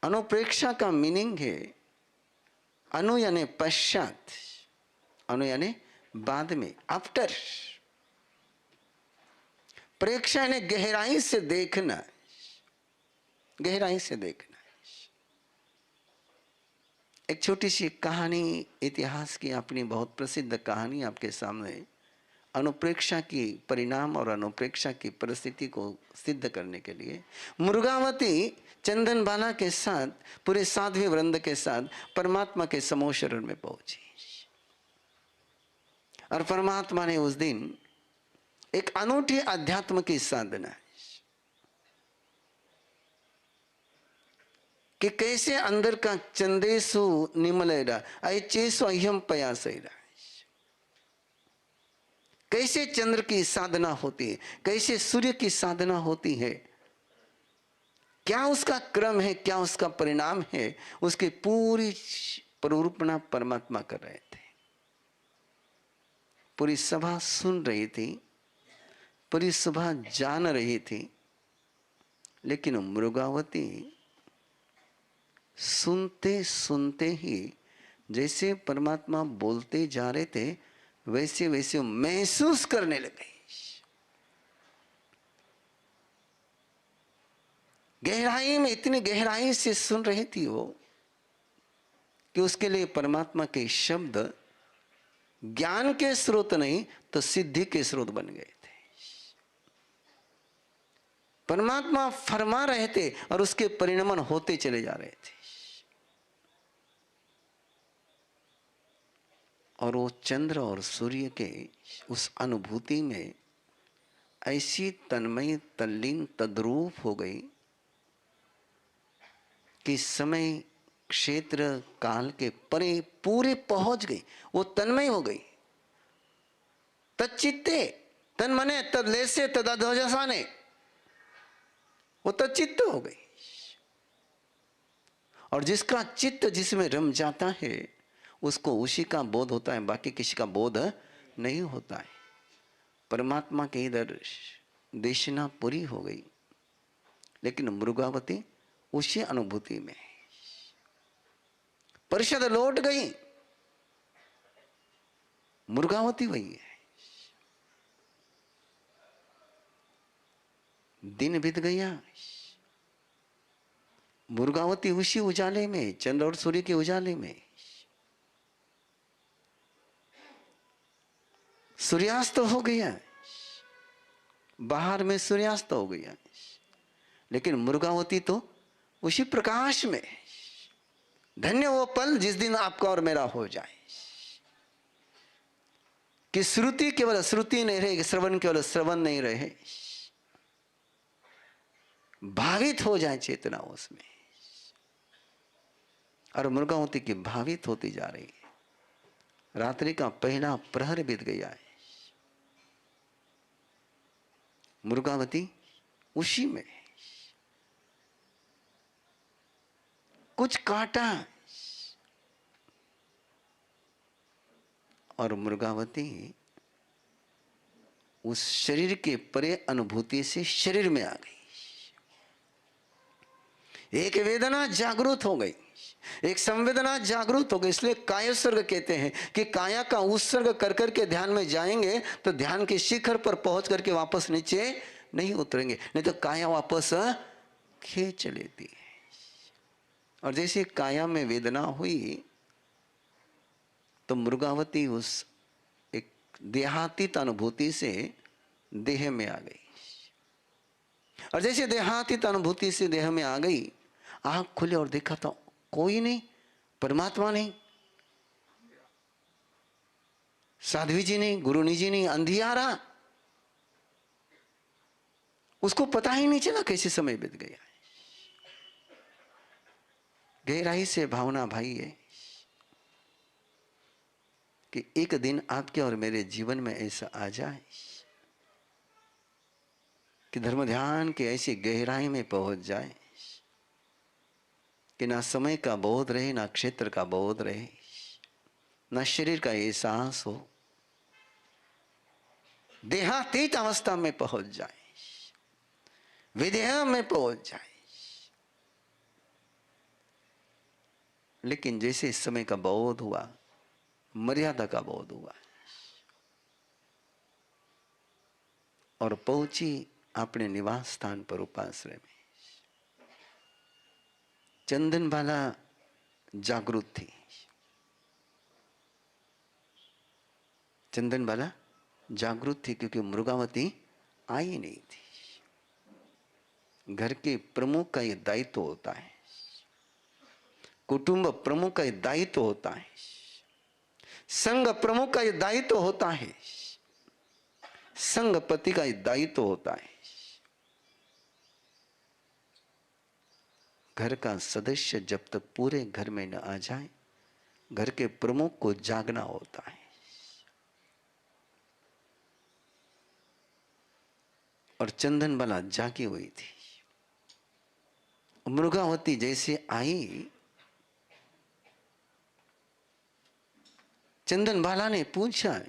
अनुप्रेक्षा का मीनिंग है अनु यानी पश्चात, अनु यानी बाद में, आफ्टर। प्रेक्षा यानी गहराई से देखना, गहराई से देखना। एक छोटी सी कहानी इतिहास की, अपनी बहुत प्रसिद्ध कहानी आपके सामने, अनुप्रेक्षा की परिणाम और अनुप्रेक्षा की परिस्थिति को सिद्ध करने के लिए मुर्गावती चंदनबाला के साथ, पूरे साध्वी वृंद के साथ परमात्मा के समूह शरण में पहुंची। और परमात्मा ने उस दिन एक अनूठी अध्यात्म की साधना कि कैसे अंदर का चंदेसु निमलेरा ऐचेसु अह्यम पयासेरा, कैसे चंद्र की साधना होती है, कैसे सूर्य की साधना होती है, क्या उसका क्रम है, क्या उसका परिणाम है, उसकी पूरी प्ररूपणा परमात्मा कर रहे थे। पूरी सभा सुन रही थी, पूरी सभा जान रही थी, लेकिन मृगावती सुनते सुनते ही जैसे परमात्मा बोलते जा रहे थे वैसे वैसे महसूस करने लगे। गहराई में, इतनी गहराई से सुन रही थी वो कि उसके लिए परमात्मा के शब्द ज्ञान के स्रोत नहीं तो सिद्धि के स्रोत बन गए थे। परमात्मा फरमा रहे थे और उसके परिणमन होते चले जा रहे थे। और वो चंद्र और सूर्य के उस अनुभूति में ऐसी तन्मय तल्लीन तद्रूप हो गई कि समय क्षेत्र काल के परे पूरे पहुंच गई। वो तन्मय हो गई। तच्चित्ते, तन मने तदलेसे तदाध्वजसाने, वो तच्चित्त हो गई। और जिसका चित्त जिसमें रम जाता है उसको उसी का बोध होता है, बाकी किसी का बोध नहीं होता है। परमात्मा के इधर देशना पूरी हो गई, लेकिन मृगावती उसी अनुभूति में। परिषद लौट गई, मृगावती वही है। दिन बीत गया, मृगावती उसी उजाले में, चंद्र और सूर्य के उजाले में। सूर्यास्त हो गया, बाहर में सूर्यास्त हो गया, लेकिन मृगावती तो उसी प्रकाश में। धन्य वो पल जिस दिन आपका और मेरा हो जाए कि श्रुति केवल श्रुति नहीं रहे, श्रवण केवल श्रवण नहीं रहे, भावित हो जाए चेतना उसमें। और मृगावती की भावित होती जा रही है। रात्रि का पहला प्रहर बीत गया है, मृगावती उसी में। कुछ काटा और मृगावती उस शरीर के परे अनुभूति से शरीर में आ गई। एक वेदना जागृत हो गई, एक संवेदना जागृत हो गई। इसलिए कायोत्सर्ग कहते हैं कि काया का उत्सर्ग कर करके ध्यान में जाएंगे तो ध्यान के शिखर पर पहुंच करके वापस नीचे नहीं उतरेंगे, नहीं तो काया वापस खींच लेती है। और जैसे काया में वेदना हुई तो मृगावती उस एक देहातीत अनुभूति से देह में आ गई। और जैसे देहातीत अनुभूति से देह में आ गई, आंख खुले और देखा तो कोई नहीं, परमात्मा नहीं, साध्वी जी नहीं, गुरुनी जी नहीं, अंधियारा। उसको पता ही नहीं चला कैसे समय बीत गया। गहराई से भावना भाई है कि एक दिन आपके और मेरे जीवन में ऐसा आ जाए कि धर्म ध्यान के ऐसी गहराई में पहुंच जाए कि ना समय का बोध रहे, ना क्षेत्र का बोध रहे, ना शरीर का एहसास हो, देहातीत अवस्था में पहुंच जाए, विदेह में पहुंच जाए। लेकिन जैसे समय का बोध हुआ, मर्यादा का बोध हुआ और पहुंची अपने निवास स्थान पर उपाश्रय में। चंदनबाला जागृत थी। चंदनबाला जागृत थी क्योंकि मृगावती आई नहीं थी। घर के प्रमुख का यह दायित्व होता है, कुटुंब प्रमुख का यह दायित्व होता है, संघ प्रमुख का यह दायित्व होता है, संघपति का यह दायित्व होता है। घर का सदस्य जब तक पूरे घर में न आ जाए, घर के प्रमुख को जागना होता है। और चंदनबाला जागी हुई थी। मृगावती जैसे आई, चंदनबाला ने पूछा,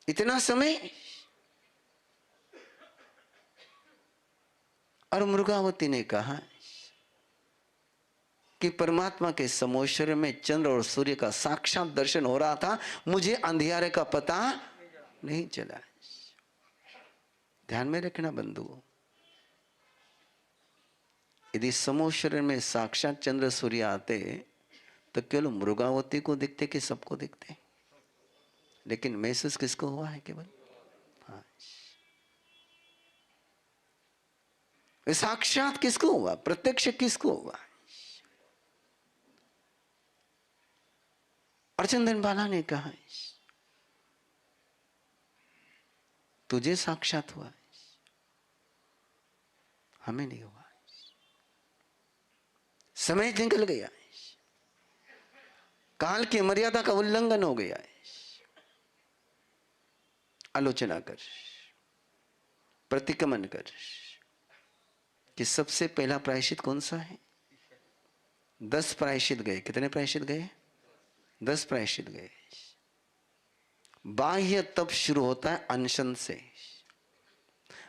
इतना समय? और मृगावती ने कहा कि परमात्मा के समोशर में चंद्र और सूर्य का साक्षात दर्शन हो रहा था, मुझे अंधियारे का पता नहीं चला। ध्यान में रखना बंधुओं, यदि समोशर में साक्षात चंद्र सूर्य आते तो केवल मृगावती को दिखते कि सबको दिखते? लेकिन महसूस किसको हुआ है? केवल हाँ, साक्षात किसको हुआ? प्रत्यक्ष किसको हुआ? और चंदनबाला ने कहा, तुझे साक्षात हुआ, हमें नहीं हुआ। समय निकल गया, काल की मर्यादा का उल्लंघन हो गया है। आलोचना कर, प्रतिक्रमण कर कि सबसे पहला प्रायश्चित कौन सा है? 10 प्रायश्चित गए। कितने प्रायश्चित गए? 10 प्रायश्चित गए। बाह्य तप शुरू होता है अनशन से,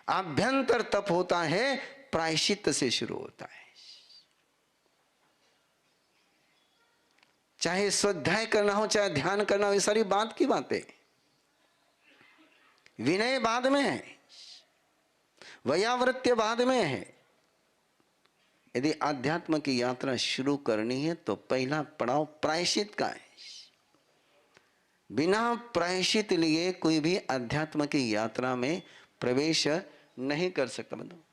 आभ्यंतर तप होता है प्रायश्चित से शुरू होता है। चाहे स्वाध्याय करना हो, चाहे ध्यान करना हो, ये सारी बात की बातें। विनय बाद में है, वयावृत्य बाद में है। यदि आध्यात्म की यात्रा शुरू करनी है तो पहला पड़ाव प्रायश्चित का है। बिना प्रायश्चित लिए कोई भी अध्यात्म की यात्रा में प्रवेश नहीं कर सकता, मतलब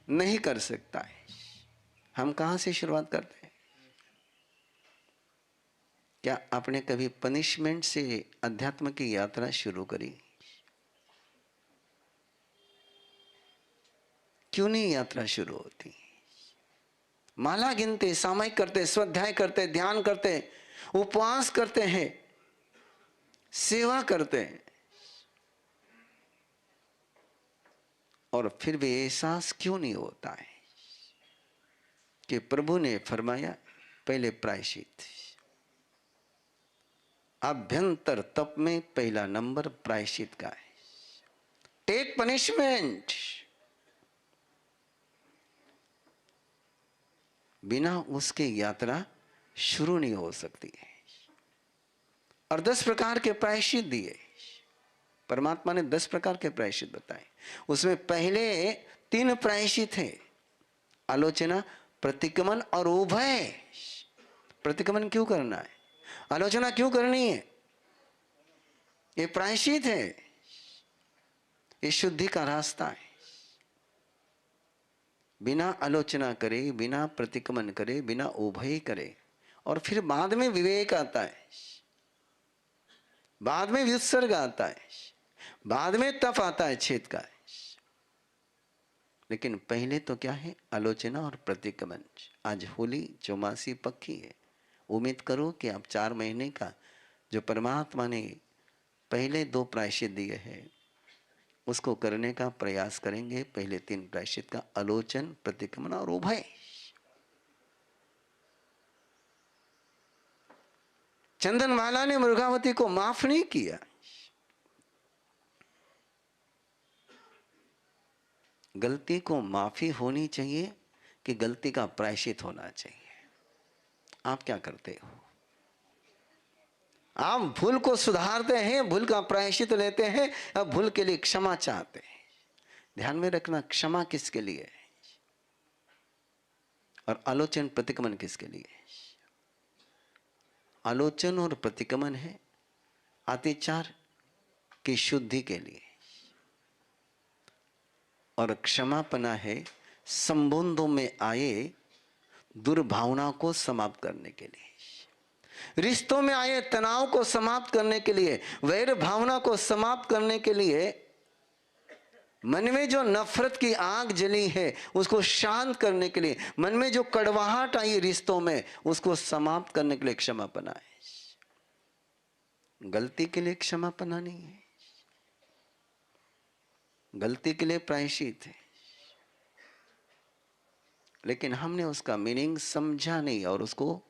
नहीं कर सकता है। हम कहां से शुरुआत करते हैं? क्या आपने कभी पनिशमेंट से अध्यात्म की यात्रा शुरू करी? क्यों नहीं यात्रा शुरू होती? माला गिनते, सामायिक करते, स्वाध्याय करते, ध्यान करते, उपवास करते हैं, सेवा करते हैं, और फिर भी एहसास क्यों नहीं होता है कि प्रभु ने फरमाया पहले प्रायश्चित। अभ्यंतर तप में पहला नंबर प्रायश्चित का है। Take punishment. बिना उसके यात्रा शुरू नहीं हो सकती है। और 10 प्रकार के प्रायश्चित दिए परमात्मा ने। 10 प्रकार के प्रायश्चित बताए। उसमें पहले 3 प्रायश्चित थे, आलोचना, प्रतिक्रमण और उभय। प्रतिक्रमण क्यों करना है? आलोचना क्यों करनी है? ये प्रायश्चित है, ये शुद्धि का रास्ता है। बिना आलोचना करे, बिना प्रतिक्रमण करे, बिना उभय करे, और फिर बाद में विवेक आता है, बाद में व्युत्सर्ग आता है, बाद में तप आता है छेद का। लेकिन पहले तो क्या है? आलोचना और प्रतिक्रमण। आज होली चौमासी पक्की है। उम्मीद करो कि आप 4 महीने का जो परमात्मा ने पहले 2 प्रायश्चित दिए हैं उसको करने का प्रयास करेंगे। पहले 3 प्रायश्चित का, आलोचन, प्रतिक्रमण और उभय। चंदनबाला ने मृगावती को माफ नहीं किया। गलती को माफी होनी चाहिए, कि गलती का प्रायश्चित होना चाहिए। आप क्या करते हो? आप भूल को सुधारते हैं, भूल का प्रायश्चित लेते हैं, अब भूल के लिए क्षमा चाहते हैं। ध्यान में रखना, क्षमा किसके लिए है और आलोचन प्रतिक्रमण किसके लिए है? आलोचन और प्रतिक्रमण है अतिचार की शुद्धि के लिए, और क्षमापना है संबंधों में आए दुर्भावना को समाप्त करने के लिए, रिश्तों में आए तनाव को समाप्त करने के लिए, वैर भावना को समाप्त करने के लिए, मन में जो नफरत की आग जली है उसको शांत करने के लिए, मन में जो कड़वाहट आई रिश्तों में उसको समाप्त करने के लिए क्षमापना है। गलती के लिए क्षमापना नहीं है, गलती के लिए प्रायश्चित है, लेकिन हमने उसका मीनिंग समझा नहीं और उसको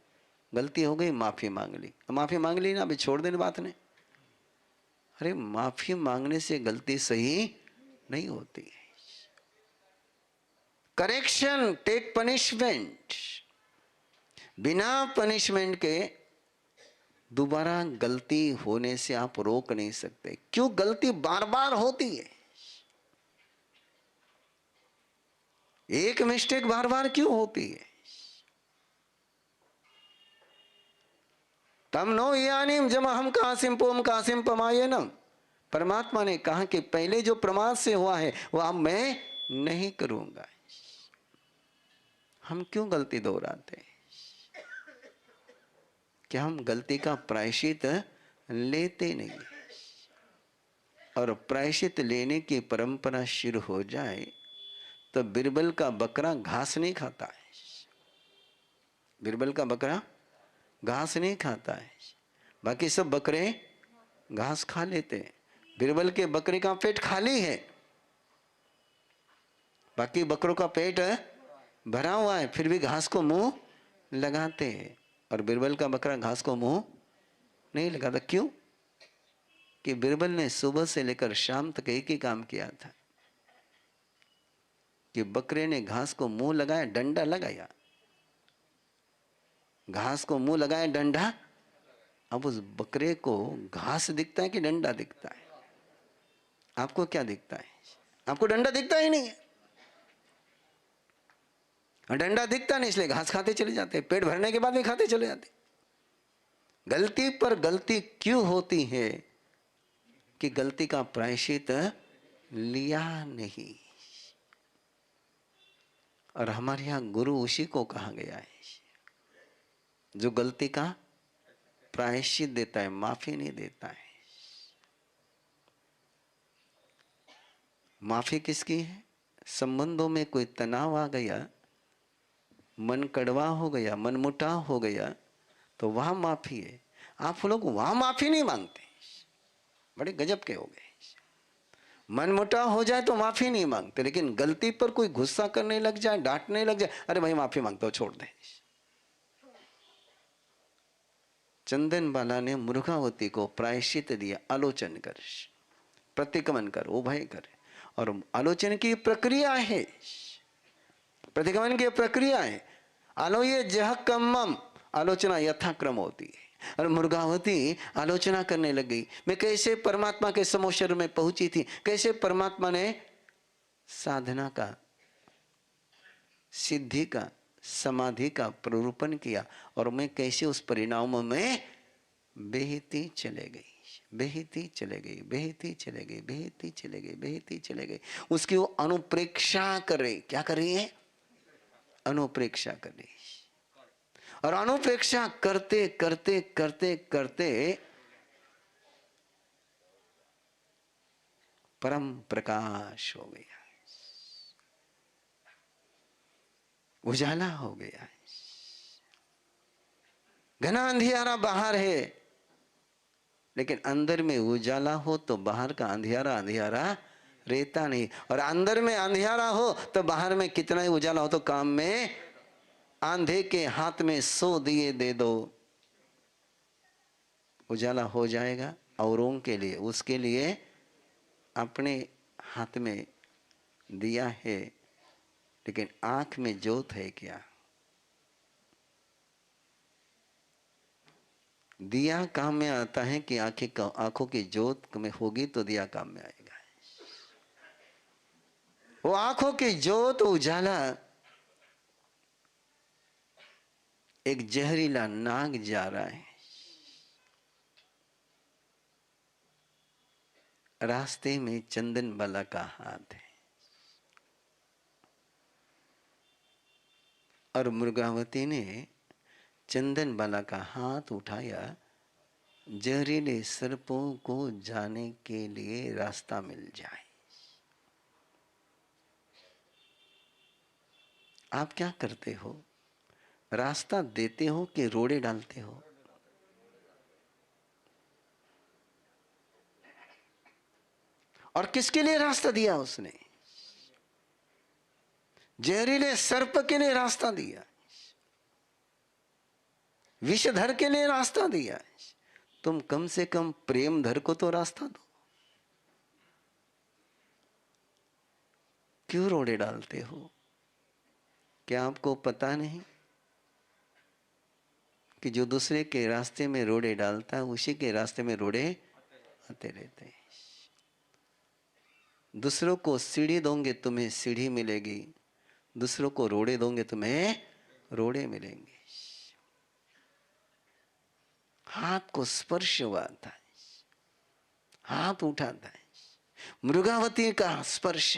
गलती हो गई माफी मांग ली। माफी मांग ली ना, अभी छोड़ देने बात नहीं। अरे माफी मांगने से गलती सही नहीं होती है। करेक्शन टेक पनिशमेंट, बिना पनिशमेंट के दोबारा गलती होने से आप रोक नहीं सकते। क्यों गलती बार बार होती है? एक मिस्टेक बार बार क्यों होती है? तम नो यानीम जम हम कासिम पोम कासिम पमायनम। परमात्मा ने कहा कि पहले जो प्रमाद से हुआ है वो अब मैं नहीं करूंगा। हम क्यों गलती दोहराते हैं? क्या हम गलती का प्रायश्चित लेते नहीं? और प्रायश्चित लेने की परंपरा शुरू हो जाए तो बिरबल का बकरा घास नहीं खाता है। बिरबल का बकरा घास नहीं खाता है, बाकी सब बकरे घास खा लेते हैं। बिरबल के बकरे का पेट खाली है, बाकी बकरों का पेट भरा हुआ है, फिर भी घास को मुंह लगाते हैं। और बिरबल का बकरा घास को मुंह नहीं लगाता। क्यों? कि बिरबल ने सुबह से लेकर शाम तक एक ही काम किया था कि बकरे ने घास को मुंह लगाया, डंडा लगाया, घास को मुंह लगाया, डंडा। अब उस बकरे को घास दिखता है कि डंडा दिखता है? आपको क्या दिखता है? आपको डंडा दिखता ही नहीं है। डंडा दिखता नहीं इसलिए घास खाते चले जाते, पेट भरने के बाद भी खाते चले जाते। गलती पर गलती क्यों होती है? कि गलती का प्रायश्चित लिया नहीं। और हमारे यहां गुरु उसी को कहा गया है जो गलती का प्रायश्चित देता है, माफी नहीं देता है। माफी किसकी है? संबंधों में कोई तनाव आ गया, मन कड़वा हो गया, मन मुटाव हो गया, तो वहां माफी है। आप लोग वहां माफी नहीं मांगते, बड़े गजब के हो गए। मन मुटाव हो जाए तो माफी नहीं मांगते, लेकिन गलती पर कोई गुस्सा करने लग जाए, डांटने लग जाए, अरे भाई माफी मांगता हूं, छोड़ दे। चंदन बाला ने मुर्गावती को प्रायश्चित दिया, आलोचन कर, प्रतिक्रमण कर, उभय कर। और आलोचन की प्रक्रिया है, प्रतिक्रमण की प्रक्रिया है। आलोये जह कम्मम, आलोचना यथाक्रम होती है। और मुर्गावती आलोचना करने लग गई, मैं कैसे परमात्मा के समोशर में पहुंची थी, कैसे परमात्मा ने साधना का, सिद्धि का, समाधि का प्ररूपण किया, और मैं कैसे उस परिणाम में बहती चले गई, बहती चले गई, बहती चले गई, बहती चले गई, बहती चले गई। उसकी वो अनुप्रेक्षा कर रही। क्या कर रही है? अनुप्रेक्षा कर रही। और अनुप्रेक्षा करते करते करते करते परम प्रकाश हो गया, उजाला हो गया। घना अंधियारा बाहर है, लेकिन अंदर में उजाला हो तो बाहर का अंधियारा अंधियारा रहता नहीं। और अंदर में अंधियारा हो तो बाहर में कितना ही उजाला हो तो काम में, आंधे के हाथ में 100 दिए दे दो, उजाला हो जाएगा। औरों के लिए, उसके लिए अपने हाथ में दिया है लेकिन आंख में ज्योत है क्या? दिया काम में आता है कि आंखों की ज्योत में होगी तो दिया काम में आएगा। वो आंखों की ज्योत उजाला एक जहरीला नाग जा रहा है, रास्ते में चंदन बाला का हाथ है और मृगावती ने चंदन बाला का हाथ उठाया, जहरीले सर्पों को जाने के लिए रास्ता मिल जाए। आप क्या करते हो? रास्ता देते हो कि रोड़े डालते हो? और किसके लिए रास्ता दिया उसने? जहरीले सर्प के लिए रास्ता दिया, विषधर के लिए रास्ता दिया। तुम कम से कम प्रेमधर को तो रास्ता दो, क्यों रोड़े डालते हो? क्या आपको पता नहीं कि जो दूसरे के रास्ते में रोड़े डालता है उसी के रास्ते में रोड़े आते रहते हैं। दूसरों को सीढ़ी दोगे तुम्हें सीढ़ी मिलेगी, दूसरों को रोड़े दोगे तुम्हें रोड़े मिलेंगे। हाथ को स्पर्श हुआ था, हाथ उठाता है, मृगावती का स्पर्श।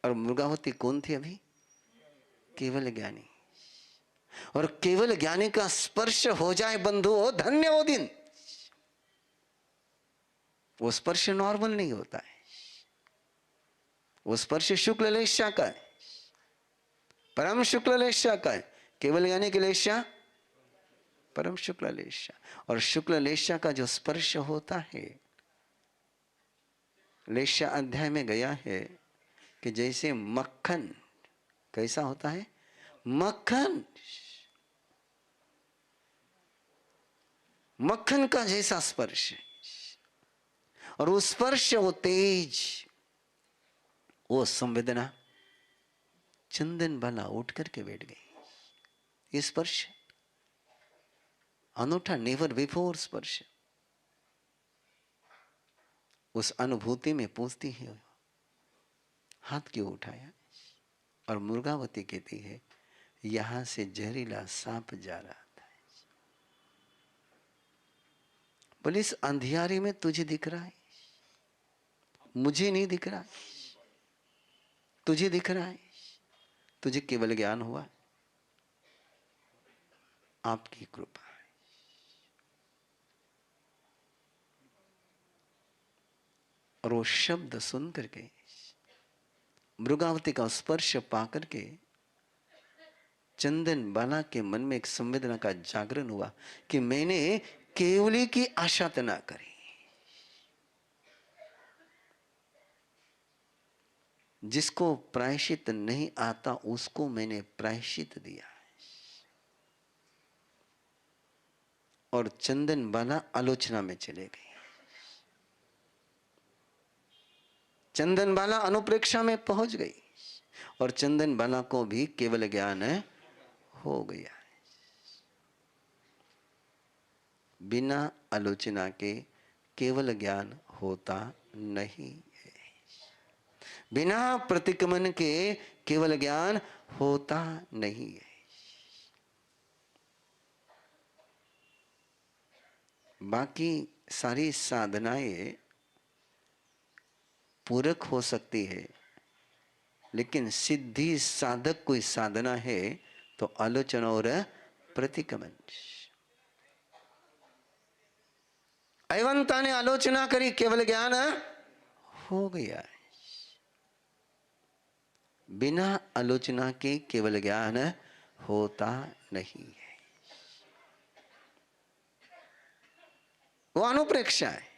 और मृगावती कौन थी अभी? केवल ज्ञानी। और केवल ज्ञानी का स्पर्श हो जाए बंधुओं, धन्य वो दिन। वो स्पर्श नॉर्मल नहीं होता है, वो स्पर्श शुक्ल लेशा का है, परम शुक्ल लेशा का है। केवल ज्ञानी के लेशा परम शुक्ल लेशा। और शुक्ल लेशा का जो स्पर्श होता है, लेशा अध्याय में गया है कि जैसे मक्खन कैसा होता है? मक्खन, मक्खन का जैसा स्पर्श है। और वो स्पर्श, वो तेज, वो संवेदना, चंदन बाला उठ करके बैठ गई। ये स्पर्श अनूठा, नेवर बिफोर स्पर्श। उस अनुभूति में पूछती है, हाथ क्यों उठाया? और मृगावती कहती है, यहां से जहरीला सांप जा रहा था। बोले इस अंधियारे में तुझे दिख रहा है, मुझे नहीं दिख रहा, तुझे दिख रहा है। तुझे केवल ज्ञान हुआ, आपकी कृपा है। और वो शब्द सुन करके, मृगावती का स्पर्श पा करके चंदन बाला के मन में एक संवेदना का जागरण हुआ कि मैंने केवली की आशा तो ना करी, जिसको प्रायश्चित नहीं आता उसको मैंने प्रायश्चित दिया। और चंदन बाला आलोचना में चले गए, चंदन बाला अनुप्रेक्षा में पहुंच गई और चंदन बाला को भी केवल ज्ञान हो गया। बिना आलोचना के केवल ज्ञान होता नहीं है, बिना प्रतिक्रमण के केवल ज्ञान होता नहीं है। बाकी सारी साधनाएं पूरक हो सकती है, लेकिन सिद्धि साधक कोई साधना है तो आलोचना और प्रतिक्रमण। अयवंता ने आलोचना करी, केवल ज्ञान हो गया। बिना आलोचना के केवल ज्ञान होता नहीं है, वो अनुप्रेक्षा है।